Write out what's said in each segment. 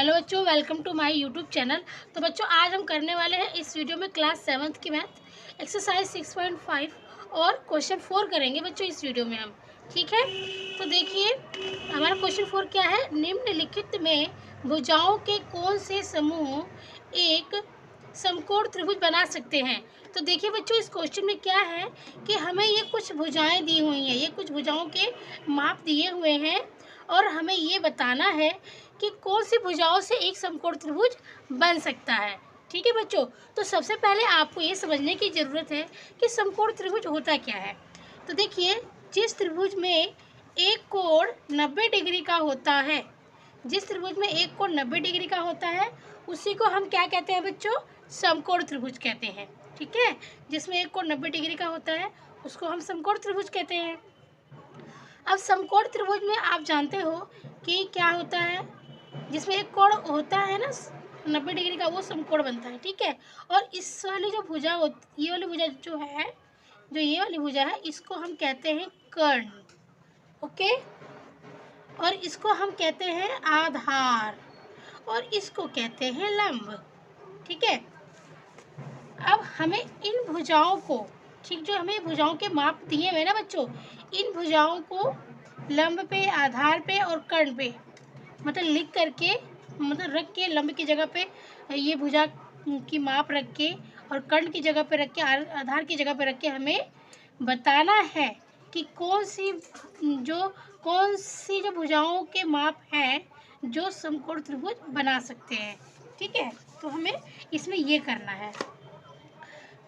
Hello बच्चों, welcome to my YouTube channel. तो बच्चों, आज हम करने वाले हैं इस वीडियो में क्लास 7th की मैथ एक्सरसाइज 6.5 और क्वेश्चन 4 करेंगे बच्चों इस वीडियो में हम। ठीक है, तो देखिए हमारा क्वेश्चन 4 क्या है। निम्नलिखित में भुजाओं के कौन से समूह एक समकोण त्रिभुज बना सकते हैं। तो देखिए बच्चों, इस क्वेश्चन में क्या है कि हमें ये कुछ भुजाएं दी हुई हैं, ये कुछ भुजाओं के माप दिए हुए हैं और हमें ये बताना है कि कौन सी भुजाओं से एक समकोण त्रिभुज बन सकता है। ठीक है बच्चों, तो सबसे पहले आपको ये समझने की ज़रूरत है कि समकोण त्रिभुज होता क्या है। तो देखिए, जिस त्रिभुज में एक कोण 90 डिग्री का होता है, जिस त्रिभुज में एक कोण 90 डिग्री का होता है उसी को हम क्या कहते हैं बच्चों, समकोण त्रिभुज कहते हैं। ठीक है, जिसमें एक कोण 90 डिग्री का होता है उसको हम समकोण त्रिभुज कहते हैं। अब समकोण त्रिभुज में आप जानते हो कि क्या होता है, जिसमें एक कोण होता है ना 90 डिग्री का, वो समकोण बनता है। ठीक है, और इस वाली जो भुजा होती, ये वाली भुजा जो है, जो ये वाली भुजा है, इसको हम कहते हैं कर्ण। ओके, और इसको हम कहते हैं आधार और इसको कहते हैं लंब। ठीक है, अब हमें इन भुजाओं को, ठीक, जो हमें भुजाओं के माप दिए हुए ना बच्चों, इन भुजाओं को लंब पे, आधार पे और कर्ण पे मतलब लिख करके, मतलब रख के, लंब की जगह पे ये भुजा की माप रख के और कर्ण की जगह पे रख के, आधार की जगह पे रख के हमें बताना है कि कौन सी जो भुजाओं के माप हैं जो समकोण त्रिभुज बना सकते हैं। ठीक है, तो हमें इसमें ये करना है।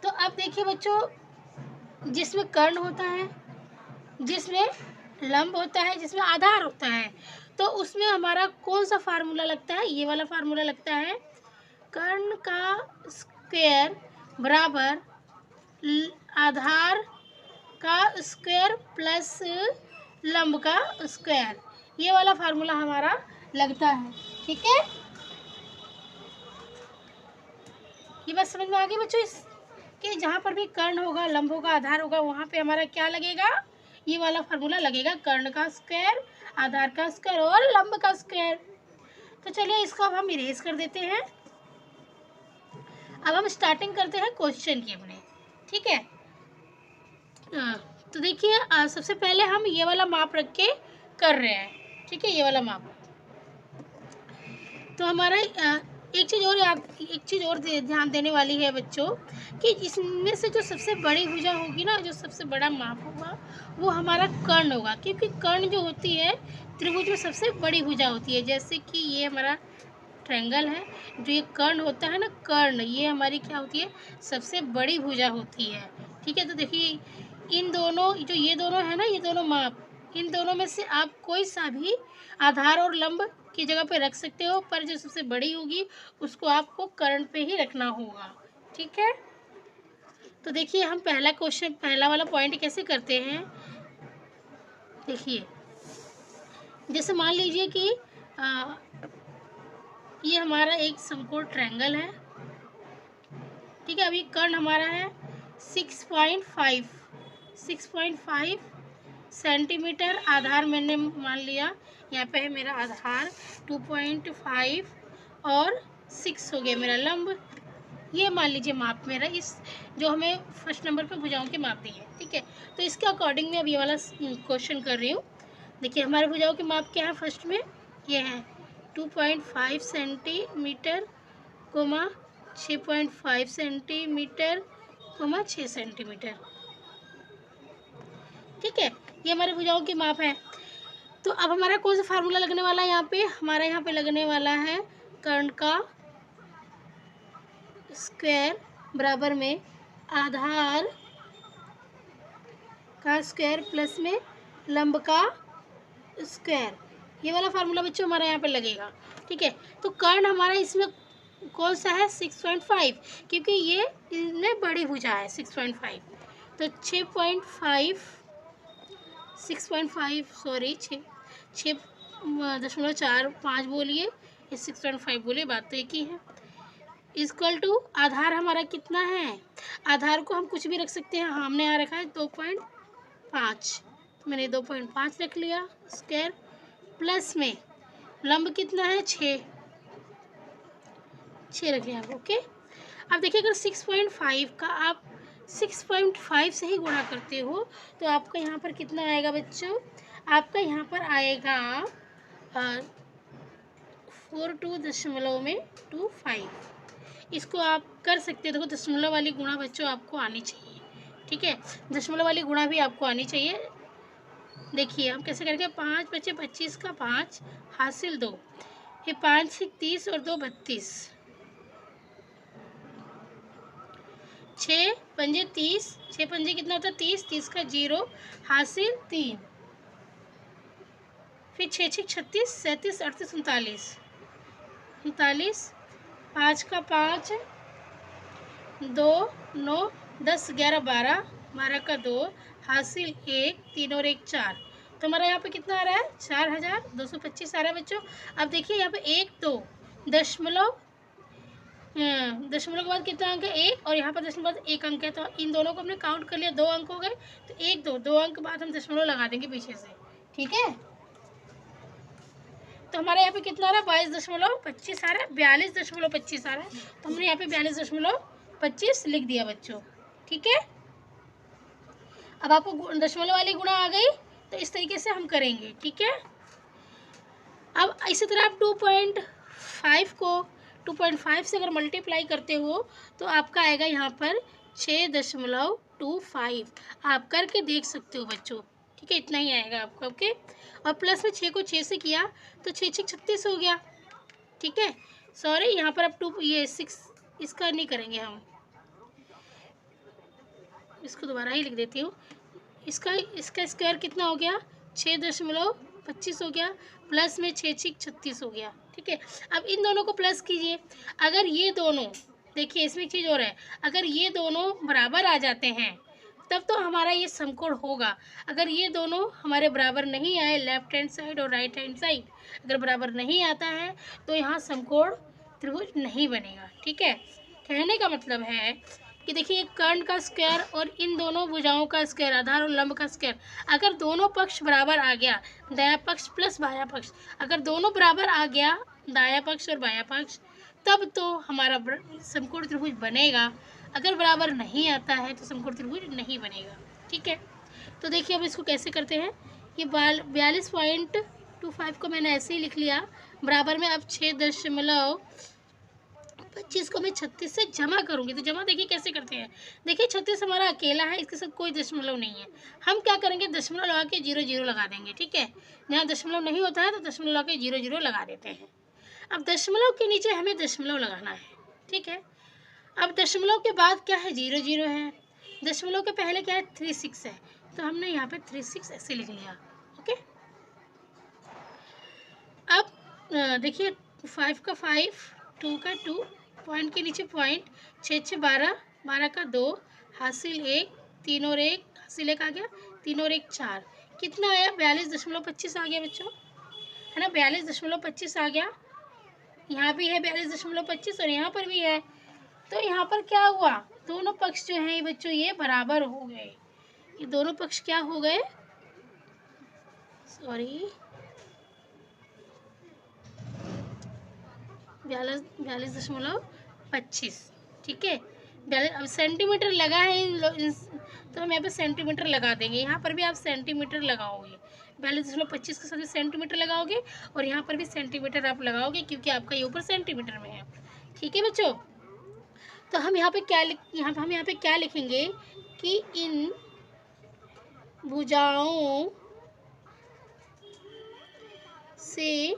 तो अब देखिए बच्चों, जिसमें कर्ण होता है, जिसमें लंब होता है, जिसमें आधार होता है, तो उसमें हमारा कौन सा फार्मूला लगता है, ये वाला फार्मूला लगता है। कर्ण का स्क्वायर बराबर आधार का स्क्वायर प्लस लंब का स्क्वायर, ये वाला फार्मूला हमारा लगता है। ठीक है, ये बात समझ में आ गई बच्चों, इस कि जहाँ पर भी कर्ण होगा, लंब होगा, आधार होगा, वहाँ पे हमारा क्या लगेगा, ये वाला फार्मूला लगेगा, कर्ण का स्क्वायर, आधार का स्क्वायर और लंब का स्क्वायर। तो चलिए इसको अब हम इरेज कर देते हैं। अब हम स्टार्टिंग करते हैं क्वेश्चन की अपने। ठीक है, तो देखिए सबसे पहले हम ये वाला माप रख के कर रहे हैं। ठीक है, ये वाला माप। तो हमारा एक चीज़ और ध्यान देने वाली है बच्चों कि इसमें से जो सबसे बड़ी भुजा होगी ना, जो सबसे बड़ा माप होगा वो हमारा कर्ण होगा, क्योंकि कर्ण जो होती है त्रिभुज में सबसे बड़ी भुजा होती है। जैसे कि ये हमारा ट्रायंगल है, जो ये कर्ण होता है ना, कर्ण, ये हमारी क्या होती है, सबसे बड़ी भुजा होती है। ठीक है, तो देखिए इन दोनों, जो ये दोनों है ना, ये दोनों माप, इन दोनों में से आप कोई सा भी आधार और लंब की जगह पे रख सकते हो, पर जो सबसे बड़ी होगी उसको आपको कर्ण पे ही रखना होगा। ठीक है, तो देखिए हम पहला क्वेश्चन, पहला वाला पॉइंट कैसे करते हैं। देखिए, जैसे मान लीजिए कि ये हमारा एक समकोण ट्रायंगल है। ठीक है, अभी कर्ण हमारा है 6.5 सेंटीमीटर, आधार मैंने मान लिया, यहाँ पे है मेरा आधार 2.5 और 6 हो गया मेरा लंब। ये मान लीजिए माप मेरा, इस जो हमें फर्स्ट नंबर पे भुजाओं के माप दिए हैं। ठीक है, तो इसके अकॉर्डिंग मैं अब ये वाला क्वेश्चन कर रही हूँ। देखिए हमारे भुजाओं के माप क्या है, फर्स्ट में ये है 2.5 सेंटीमीटर, 6.5 सेंटीमीटर, 6 सेंटीमीटर। ठीक है, ये हमारे भुजाओं के माप है। तो अब हमारा कौन सा फार्मूला लगने वाला है, यहाँ पे हमारा यहाँ पे लगने वाला है कर्ण का स्क्वायर बराबर में आधार का स्क्वायर प्लस में लंब का स्क्वायर, ये वाला फार्मूला बच्चों हमारा यहाँ पे लगेगा। ठीक है, तो कर्ण हमारा इसमें कौन सा है, 6.5, क्योंकि ये इतने बड़ी भुजा है 6.5, तो 6.5 सॉरी 6.45 बोलिए, ये 6.5 बोलिए, बात तो एक ही है। इक्वल टू आधार हमारा कितना है, आधार को हम कुछ भी रख सकते हैं, हमने यहाँ रखा है 2.5, मैंने 2.5 रख लिया स्क्वायर, प्लस में लंब कितना है 6, 6 रख लिया आप। ओके, अब देखिए अगर 6.5 का आप 6.5 से ही गुणा करते हो तो आपका यहाँ पर कितना आएगा बच्चों? आपका यहाँ पर आएगा 42.25। इसको आप कर सकते हो। देखो दशमलव वाली गुणा बच्चों आपको आनी चाहिए, ठीक है, दशमलव वाली गुणा भी आपको आनी चाहिए। देखिए हम कैसे करेंगे, 5 बचे 25 का 5 हासिल 2, ये 5 से 30 और 2 32, 6 पंजे 30, 6 पंजे कितना होता है 30, 30 का 0 हासिल 3, फिर 6 6 36, 37 38 39, 39, 5 का 5, 2 9 10 11 12, 12 का 2 हासिल 1, 3 और 1 4। तो हमारा यहाँ पे कितना आ रहा है 4225 आ रहा है बच्चों। अब देखिए यहाँ पे 1 2 दशमलव, दशमलव के बाद कितना अंक है 1, और यहाँ पर दशमलव के बाद 1 अंक है, तो इन दोनों को हमने काउंट कर लिया, 2 अंक हो गए, तो 1 2 2 अंक बाद हम दशमलव लगा देंगे पीछे से, ठीक है। तो हमारे यहाँ पे कितना आ रहा है 22.25 आ रहा है, 42.25 आ रहा है, तो हमने यहाँ पे 42.25 लिख दिया बच्चों, ठीक है। अब आपको दशमलव वाली गुणा आ गई, तो इस तरीके से हम करेंगे, ठीक है। अब इसी तरह आप 2.5 को 2.5 से अगर मल्टीप्लाई करते हो तो आपका आएगा यहाँ पर 6.25। आप करके देख सकते हो बच्चों, ठीक है, इतना ही आएगा आपका। ओके, और प्लस में 6 को 6 से किया तो 6 6 36 हो गया, ठीक है। सॉरी यहाँ पर अब 6 इसका नहीं करेंगे हम, इसको दोबारा ही लिख देती हूँ। इसका स्क्वायर कितना हो गया 6.25 हो गया, प्लस में 6 6 36 हो गया, ठीक है। अब इन दोनों को प्लस कीजिए, अगर ये दोनों, देखिए इसमें एक चीज़ और है, अगर ये दोनों बराबर आ जाते हैं तब तो हमारा ये समकोण होगा। अगर ये दोनों हमारे बराबर नहीं आए, लेफ्ट हैंड साइड और राइट हैंड साइड अगर बराबर नहीं आता है तो यहाँ समकोण त्रिभुज नहीं बनेगा, ठीक है। कहने का मतलब है कि देखिए एक कर्ण का स्क्वायर और इन दोनों भुजाओं का स्क्वायर, आधार और लंब का स्क्वायर, अगर दोनों पक्ष बराबर आ गया, दायां पक्ष प्लस बायां पक्ष, अगर दोनों बराबर आ गया दायां पक्ष और बायां पक्ष, तब तो हमारा समकोण त्रिभुज बनेगा। अगर बराबर नहीं आता है तो समकोण त्रिभुज नहीं बनेगा, ठीक है। तो देखिए अब इसको कैसे करते हैं, ये 42.25 को मैंने ऐसे ही लिख लिया, बराबर में अब 6.25 को मैं 36 से जमा करूंगी। तो जमा देखिए कैसे करते हैं, देखिए 36 हमारा अकेला है, इसके साथ कोई दशमलव नहीं है, हम क्या करेंगे दशमलव लगा के 0 0 लगा देंगे, ठीक है। जहाँ दशमलव नहीं होता है तो दशमलव लगा के 0 0 लगा देते हैं। अब दशमलव के नीचे हमें दशमलव लगाना है, ठीक है। अब दशमलव के बाद क्या है 0 0 है, दशमलव के पहले क्या है 36 है, तो हमने यहाँ पे 36 ऐसे लिख लिया, ओके। अब देखिए 5 का 5, 2 का 2, पॉइंट के नीचे पॉइंट, 6 6 12, 12 का 2 हासिल 1, 3 और 1 हासिल 1 आ गया, 3 और 1 4, कितना आया 42.25 आ गया बच्चों, है ना, 42.25 आ गया। यहाँ भी है 42.25 और यहाँ पर भी है, तो यहाँ पर क्या हुआ, दोनों पक्ष जो हैं बच्चों ये बराबर हो गए, ये दोनों पक्ष क्या हो गए, सॉरी 42.25, ठीक है। अब सेंटीमीटर लगा है तो हम यहाँ पे सेंटीमीटर लगा देंगे, यहाँ पर भी आप सेंटीमीटर लगाओगे, 42.25 के साथ सेंटीमीटर लगाओगे और यहाँ पर भी सेंटीमीटर आप लगाओगे क्योंकि आपका ये ऊपर सेंटीमीटर में है, ठीक है बच्चों। तो हम यहाँ पे क्या लिखेंगे कि इन भुजाओं से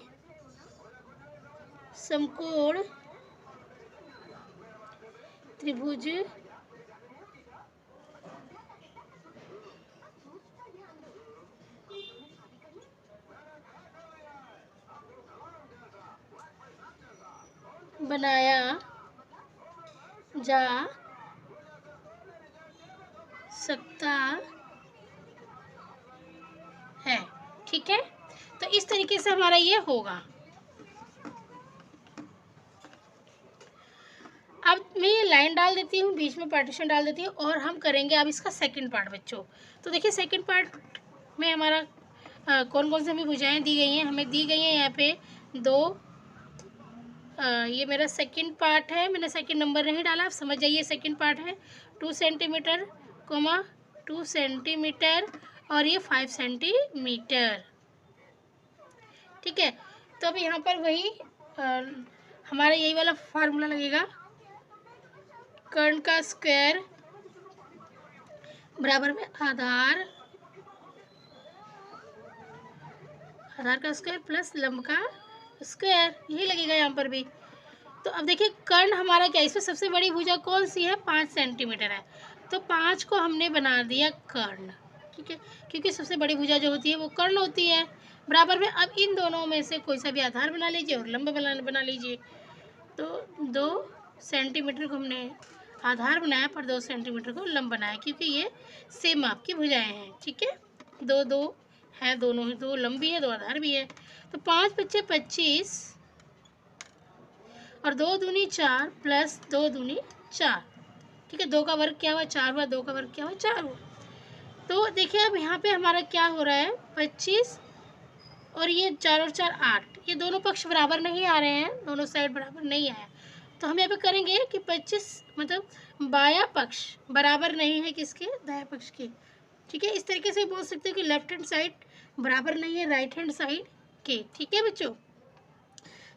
समकोण त्रिभुज बनाया जा सकता है, ठीक है। तो इस तरीके से हमारा ये होगा। अब मैं ये लाइन डाल देती हूँ, बीच में पार्टीशन डाल देती हूँ और हम करेंगे अब इसका सेकंड पार्ट बच्चों। तो देखिए सेकंड पार्ट में हमारा कौन कौन से हमें भुजाएं दी गई हैं, हमें दी गई हैं यहाँ पे 2 ये मेरा सेकंड पार्ट है, मैंने सेकंड नंबर नहीं डाला, आप समझ जाइए सेकंड पार्ट है 2 सेंटीमीटर, 2 सेंटीमीटर और ये 5 सेंटीमीटर। ठीक है, तो अब यहाँ पर वही हमारा यही वाला फार्मूला लगेगा, कर्ण का स्क्वायर बराबर में आधार का स्क्वायर प्लस लंब का स्क्वायर, यही लगेगा यहाँ पर भी। तो अब देखिए कर्ण हमारा क्या है, इसमें सबसे बड़ी भुजा कौन सी है, 5 सेंटीमीटर है, तो 5 को हमने बना दिया कर्ण। ठीक है, क्योंकि सबसे बड़ी भुजा जो होती है वो कर्ण होती है, बराबर में। अब इन दोनों में से कोई सा भी आधार बना लीजिए और लंब बना लीजिए। तो 2 सेंटीमीटर को हमने आधार बनाया पर 2 सेंटीमीटर को लंब बनाया, क्योंकि ये सेम माप की भुजाएं हैं। ठीक है, 2 है, दोनों ही, 2 लंब भी है 2 आधार भी है। तो 5 × 5 = 25 और 2 दूनी 4 प्लस 2 दूनी 4। ठीक है, 2 का वर्ग क्या हुआ 4 हुआ, 2 का वर्ग क्या हुआ 4 हुआ। तो देखिए अब यहाँ पे हमारा क्या हो रहा है, 25 और ये 4 और 4 8, ये दोनों पक्ष बराबर नहीं आ रहे हैं, दोनों साइड बराबर नहीं आया। तो हम यहाँ पे करेंगे कि 25 मतलब बायां पक्ष बराबर नहीं है किसके, दायां पक्ष के। ठीक है, इस तरीके से बोल सकते हो कि लेफ्ट हैंड साइड बराबर नहीं है राइट हैंड साइड के। ठीक है बच्चों,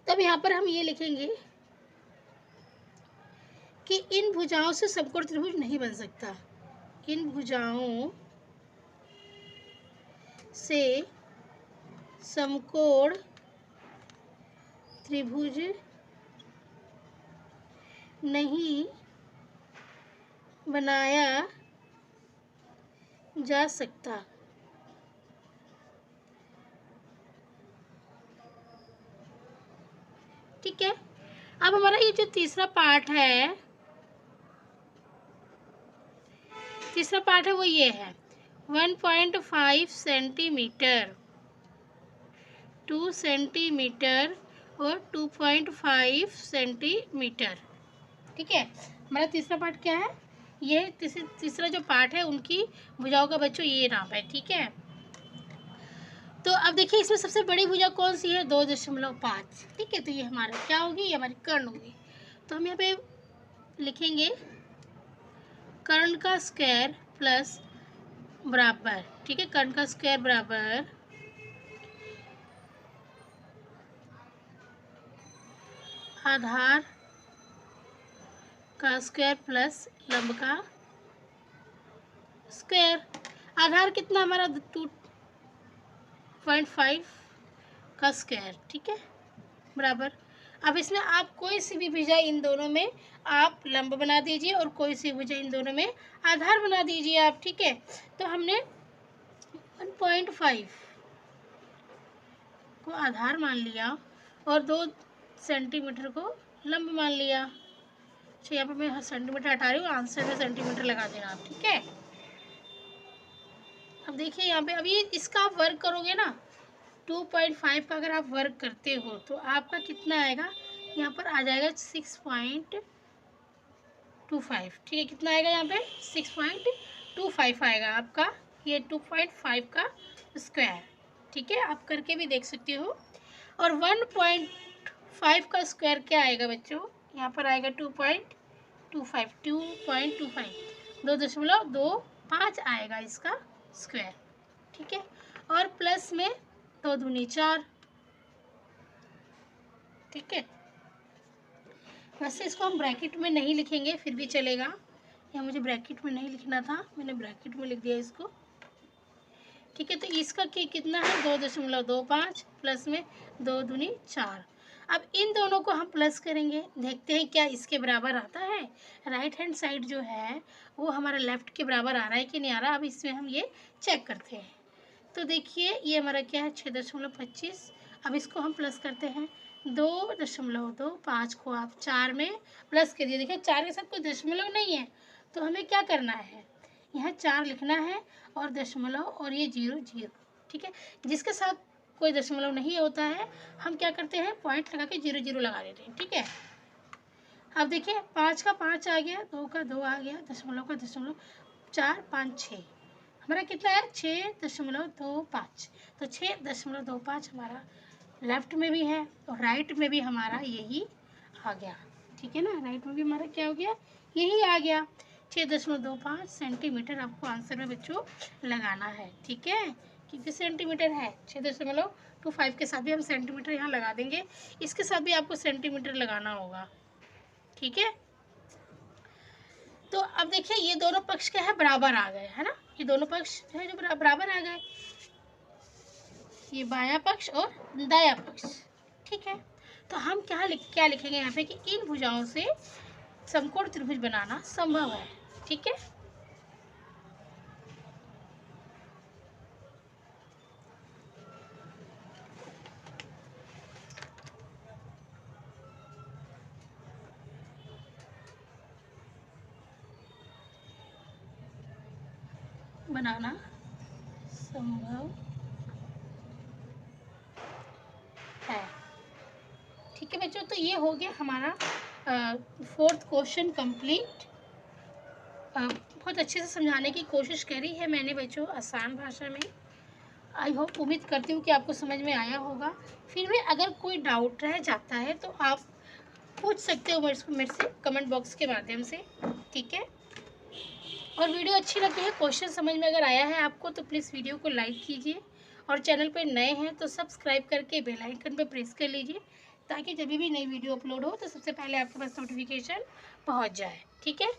तब यहाँ पर हम ये लिखेंगे कि इन भुजाओं से समकोण त्रिभुज नहीं बन सकता, इन भुजाओं से समकोण त्रिभुज नहीं बनाया जा सकता। ठीक है, अब हमारा ये जो तीसरा पार्ट है वो ये है 1.5 सेंटीमीटर, 2 सेंटीमीटर और 2.5 सेंटीमीटर। ठीक है, हमारा तीसरा पार्ट क्या है, ये तीसरा जो पार्ट है उनकी भुजाओं का बच्चों ये नाम है। ठीक है, तो अब देखिए इसमें सबसे बड़ी भुजा कौन सी है, 2.5। ठीक है, तो ये हमारा क्या होगी, ये हमारी कर्ण होगी। तो हम यहाँ पे लिखेंगे कर्ण का स्क्वायर प्लस बराबर। ठीक है, कर्ण का स्क्वायर बराबर आधार का स्क्वायर प्लस लंब का स्क्वायर। आधार कितना हमारा 2.5 का स्क्वायर। ठीक है, बराबर। अब इसमें आप कोई सी भी भुजा इन दोनों में आप लंब बना दीजिए और कोई सी भुजा इन दोनों में आधार बना दीजिए आप। ठीक है, तो हमने 1.5 को आधार मान लिया और 2 सेंटीमीटर को लंब मान लिया। अच्छा, यहाँ पर मैं सेंटीमीटर हटा रही हूँ, आंसर में सेंटीमीटर लगा देना आप। ठीक है, अब देखिए यहाँ पे अभी इसका आप वर्क करोगे ना, 2.5 का अगर आप वर्क करते हो तो आपका कितना आएगा, यहाँ पर आ जाएगा 6.25। ठीक है, कितना आएगा यहाँ पे 6.25 आएगा आपका, ये 2.5 का स्क्वायर। ठीक है, आप करके भी देख सकते हो। और 1.5 का स्क्वायर क्या आएगा बच्चों, यहाँ पर आएगा 2.25, 2.25 आएगा इसका स्क्वायर। ठीक है, और प्लस में 2 दूनी 4। ठीक है, वैसे इसको हम ब्रैकेट में नहीं लिखेंगे फिर भी चलेगा, या मुझे ब्रैकेट में नहीं लिखना था, मैंने ब्रैकेट में लिख दिया इसको। ठीक है, तो इसका कितना है 2.25 प्लस में 2 दूनी 4। अब इन दोनों को हम प्लस करेंगे, देखते हैं क्या इसके बराबर आता है। राइट हैंड साइड जो है वो हमारा लेफ्ट के बराबर आ रहा है कि नहीं आ रहा, अब इसमें हम ये चेक करते हैं। तो देखिए ये हमारा क्या है 6.25। अब इसको हम प्लस करते हैं, 2.25 को आप 4 में प्लस करिए। देखिए 4 के साथ कोई दशमलव नहीं है, तो हमें क्या करना है, यहाँ 4 लिखना है और दशमलव और ये 0 0। ठीक है, जिसके साथ कोई दशमलव नहीं होता है हम क्या करते हैं, पॉइंट लगा के 0 0 लगा देते हैं। ठीक है, अब देखिए 5 का 5 आ गया, 2 का 2 आ गया, दशमलव का दशमलव, 4 5 6, हमारा कितना है 6.25। तो 6.25 हमारा लेफ्ट में भी है और राइट में भी हमारा यही आ गया। ठीक है ना, राइट में भी हमारा क्या हो गया, यही आ गया। 6.25 सेंटीमीटर आपको आंसर में बच्चों लगाना है। ठीक है, कितने सेंटीमीटर है, 6.25 के साथ भी हम सेंटीमीटर यहाँ लगा देंगे, इसके साथ भी आपको सेंटीमीटर लगाना होगा। ठीक है, तो अब देखिए ये दोनों पक्ष क्या है, बराबर आ गए, है ना, ये दोनों पक्ष है जो बराबर आ गए, ये बायां पक्ष और दायां पक्ष। ठीक है, तो हम क्या लिखेंगे यहाँ पे कि इन भुजाओं से समकोण त्रिभुज बनाना संभव है। ठीक है, बनाना संभव है। ठीक है बच्चों, तो ये हो गया हमारा 4th क्वेश्चन कंप्लीट। बहुत अच्छे से समझाने की कोशिश करी है मैंने बच्चों, आसान भाषा में। आई होप, उम्मीद करती हूँ कि आपको समझ में आया होगा। फिर भी अगर कोई डाउट रह जाता है तो आप पूछ सकते हो मेरे से कमेंट बॉक्स के माध्यम से। ठीक है, और वीडियो अच्छी लगी है, क्वेश्चन समझ में अगर आया है आपको तो प्लीज़ वीडियो को लाइक कीजिए, और चैनल पर नए हैं तो सब्सक्राइब करके बेल आइकन पर प्रेस कर लीजिए, ताकि जब भी नई वीडियो अपलोड हो तो सबसे पहले आपके पास नोटिफिकेशन पहुंच जाए। ठीक है।